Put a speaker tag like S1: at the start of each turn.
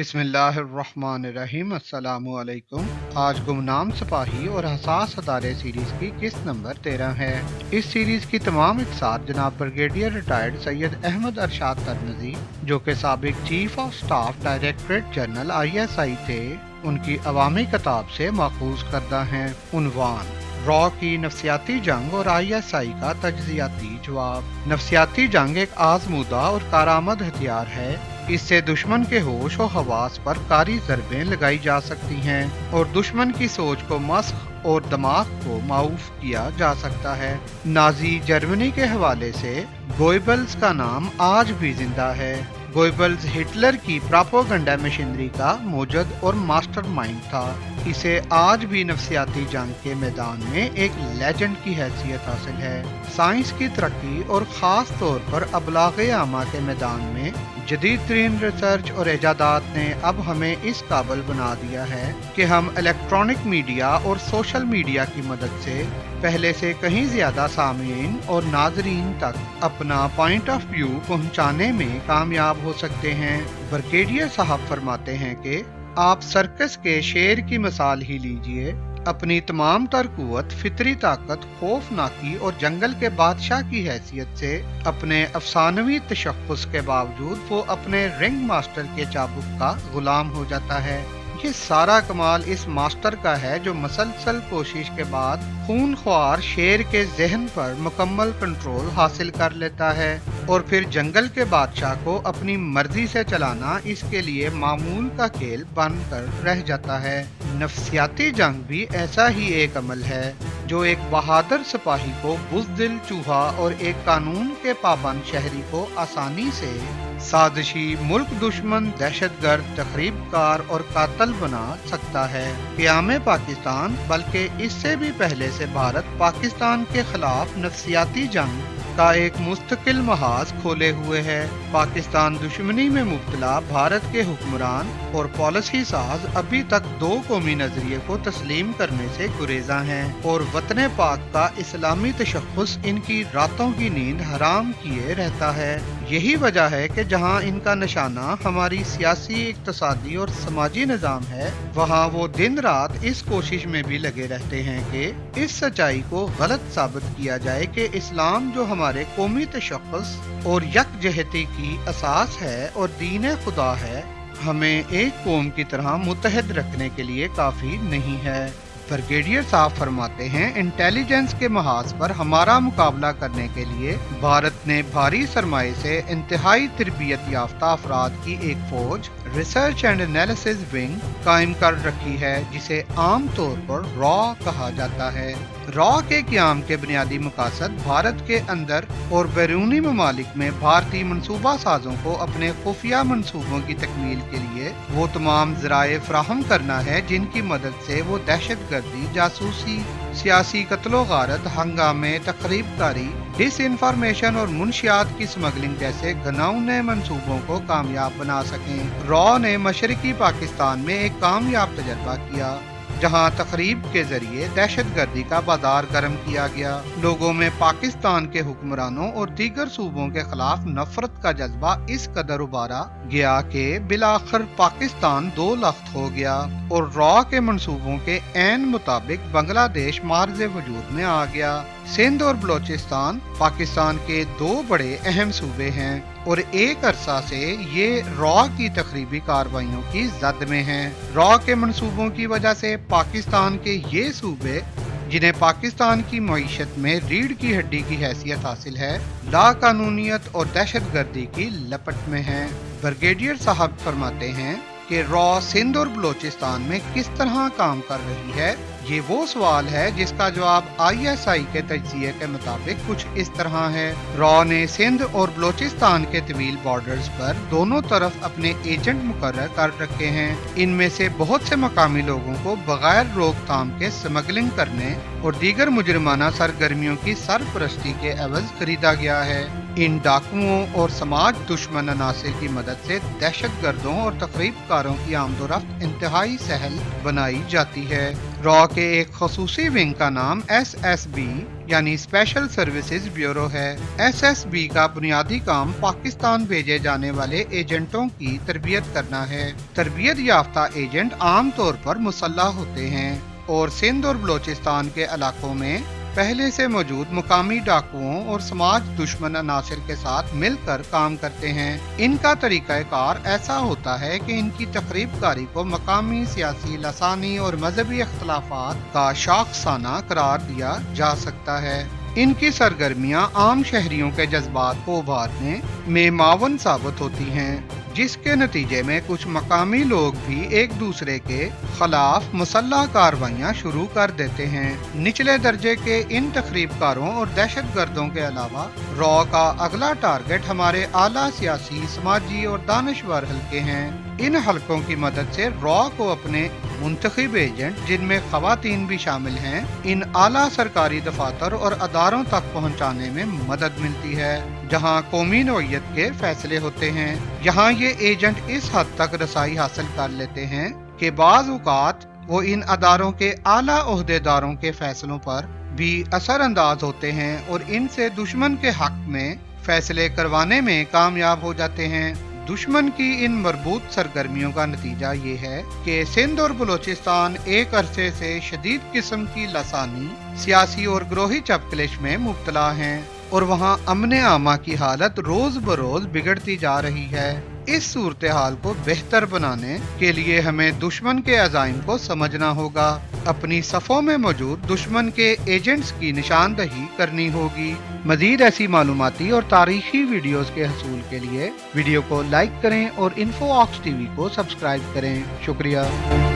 S1: बिस्मिल्लाहिर्रहमानिर्रहीम। अस्सलामु अलैकुम। आज गुमनाम सिपाही और हसास अदारे सीरीज की किस्त नंबर 13 है। इस सीरीज की तमाम इक़्तिसार जनाब ब्रिगेडियर रिटायर्ड सैयद अहमद अरशाद तरनज़ी, जो कि साबिक chief of staff directorate general ISI थे, उनकी अवामी किताब से माखूज करदा हैं। उन्वान: रॉ की नफ्सियाती जंग और ISI का तज्ज़ियाती जवाब। नफ्सियाती जंग एक आज़मूदा और कारामद हथियार है। इससे दुश्मन के होश और हवास पर कारी ज़रबें लगाई जा सकती हैं और दुश्मन की सोच को मस्ख और दिमाग को माऊफ किया जा सकता है। नाजी जर्मनी के हवाले से गोइबल्स का नाम आज भी जिंदा है। गोइबल्स हिटलर की प्रोपेगेंडा मशीनरी का मौजूद और मास्टरमाइंड था। इसे आज भी नफ्सियाती जंग के मैदान में एक लेजेंड की हैसियत हासिल है। साइंस की तरक्की और ख़ास तौर पर अबलाग़े आमा के मैदान में जदीद तरीन रिसर्च और इजादात ने अब हमें इस काबिल बना दिया है कि हम इलेक्ट्रॉनिक मीडिया और सोशल मीडिया की मदद से पहले से कहीं ज़्यादा सामीन और नाजरीन तक अपना पॉइंट ऑफ व्यू पहुंचाने में कामयाब हो सकते हैं। ब्रिगेडियर साहब फरमाते हैं कि आप सर्कस के शेर की मिसाल ही लीजिए। अपनी तमाम तर कुव्वत, फितरी ताकत, खौफनाकी और जंगल के बादशाह की हैसियत से अपने अफसानवी तशख्खुस के बावजूद वो अपने रिंग मास्टर के चाबुक का गुलाम हो जाता है। ये सारा कमाल इस मास्टर का है जो मसलसल कोशिश के बाद खूनख्वार शेर के जहन पर मुकम्मल कंट्रोल हासिल कर लेता है और फिर जंगल के बादशाह को अपनी मर्जी से चलाना इसके लिए मामूल का खेल बनकर रह जाता है। नफ्सियाती जंग भी ऐसा ही एक अमल है जो एक बहादुर सिपाही को बुज़दिल चूहा और एक कानून के पाबंद शहरी को आसानी से साजिशी मुल्क दुश्मन, दहशतगर्द, तखरीबकार और कातल बना सकता है। क़याम पाकिस्तान बल्कि इससे भी पहले से भारत पाकिस्तान के खिलाफ नफ्सियाती जंग का एक मुस्तकिल महाज खोले हुए है। पाकिस्तान दुश्मनी में मुब्तला भारत के हुक्मरान और पॉलिसी साज अभी तक दो कौमी नजरिए को तस्लीम करने से गुरेजा हैं और वतन पाक का इस्लामी तशख्खुस इनकी रातों की नींद हराम किए रहता है। यही वजह है कि जहां इनका निशाना हमारी सियासी, इक्तसादी और समाजी निज़ाम है, वहां वो दिन रात इस कोशिश में भी लगे रहते हैं कि इस सच्चाई को गलत साबित किया जाए कि इस्लाम जो हमारे कौमी तशख्खुस और यकजहती की असास है और दीन खुदा है, हमें एक कौम की तरह मुत्तहद रखने के लिए काफी नहीं है। ब्रिगेडियर साहब फरमाते हैं, इंटेलिजेंस के महाज पर हमारा मुकाबला करने के लिए भारत ने भारी सरमाए से इंतहाई तरबियत याफ्ता अफराद की एक फौज रिसर्च एंड एनालिसिस विंग कायम कर रखी है, जिसे आम तौर पर रॉ कहा जाता है। रॉ के क़याम के बुनियादी मकासद भारत के अंदर और बैरूनी ममालिक में भारतीय मनसूबा साजों को अपने खुफिया मनसूबों की तकमील के लिए वो तमाम ज़राए फराहम करना है जिनकी मदद से वो दहशत गर्दी, जासूसी, सियासी कत्लो गारत, हंगामे, तकरीबकारी, डिसइंफॉर्मेशन और मुनशियात की स्मगलिंग जैसे घिनौने मंसूबों को कामयाब बना सकें। रॉ ने मशरकी पाकिस्तान में एक कामयाब तजर्बा किया जहां तकरीब के जरिए दहशतगर्दी का बाजार गर्म किया गया। लोगों में पाकिस्तान के हुक्मरानों और दीगर सूबों के खिलाफ नफरत का जज्बा इस कदर उबारा गया कि बिलाखिर पाकिस्तान दो लख्त हो गया और रॉ के मंसूबों के ऐन मुताबिक बांग्लादेश मार्ज़े वजूद में आ गया। सिंध और बलोचिस्तान पाकिस्तान के दो बड़े अहम सूबे हैं और एक अरसा से ये रॉ की तकरीबी कार्रवाइयों की जद में हैं। रॉ के मंसूबों की वजह से पाकिस्तान के ये सूबे, जिन्हें पाकिस्तान की मईशत में रीढ़ की हड्डी की हैसियत हासिल है, लाकानूनियत और दहशतगर्दी की लपट में हैं। ब्रिगेडियर साहब फरमाते हैं कि रॉ सिंध और बलोचिस्तान में किस तरह काम कर रही है, ये वो सवाल है जिसका जवाब ISI के तज्जिए के मुताबिक कुछ इस तरह है। रॉ ने सिंध और बलोचिस्तान के तवील बॉर्डर्स पर दोनों तरफ अपने एजेंट मुकर्रर कर रखे हैं। इनमें से बहुत से मकामी लोगों को बगैर रोकथाम के स्मगलिंग करने और दीगर मुजरिमाना सरगर्मियों की सरपरस्ती के एवज खरीदा गया है। इन डाकुओं और समाज दुश्मन अनासिर की मदद से दहशत गर्दों और तकरीबकारों की आमदोरफ्त इंतहाई सहल बनाई जाती है। रॉ के एक खसूसी विंग का नाम SSB यानी स्पेशल सर्विसेज ब्यूरो है। SSB का बुनियादी काम पाकिस्तान भेजे जाने वाले एजेंटों की तरबियत करना है। तरबियत याफ्ता एजेंट आम तौर पर मुसल्लह होते हैं और सिंध और बलोचिस्तान के इलाकों में पहले से मौजूद मुकामी डाकुओं और समाज दुश्मन अनासिर के साथ मिलकर काम करते हैं। इनका तरीक़ाकार ऐसा होता है कि इनकी तकरीबकारी को मकामी सियासी, लसानी और मजहबी इख्तलाफात का शाखसाना करार दिया जा सकता है। इनकी सरगर्मियां आम शहरियों के जज्बात को उभारने में मावन साबित होती हैं, जिसके नतीजे में कुछ मकामी लोग भी एक दूसरे के खिलाफ मुसल्लह कार्रवाइयां शुरू कर देते हैं। निचले दर्जे के इन तखरीबकारों और दहशत गर्दों के अलावा रॉ का अगला टारगेट हमारे आला सियासी, समाजी और दानिशवर हल्के हैं। इन हलकों की मदद से रॉ को अपने मुंतखब एजेंट, जिनमें खवातीन भी शामिल हैं, इन आला सरकारी दफातर और अदारों तक पहुंचाने में मदद मिलती है जहां कौमी नौइयत के फैसले होते हैं। यहाँ ये एजेंट इस हद तक रसाई हासिल कर लेते हैं कि बाज़ औक़ात वो इन अदारों के आला ओहदेदारों के फैसलों पर भी असर अंदाज होते हैं और इनसे दुश्मन के हक में फैसले करवाने में कामयाब हो जाते हैं। दुश्मन की इन मरबूत सरगर्मियों का नतीजा ये है कि सिंध और बलोचिस्तान एक अरसे से शदीद किस्म की लसानी, सियासी और ग्रोही चपकलिश में मुब्तला हैं और वहाँ अमन आमा की हालत रोज बरोज बिगड़ती जा रही है। इस सूरत हाल को बेहतर बनाने के लिए हमें दुश्मन के अज़ाइम को समझना होगा, अपनी सफ़ों में मौजूद दुश्मन के एजेंट्स की निशानदही करनी होगी। मज़ीद ऐसी मालूमाती और तारीखी वीडियोस के हसूल के लिए वीडियो को लाइक करें और InfoOx TV को सब्सक्राइब करें। शुक्रिया।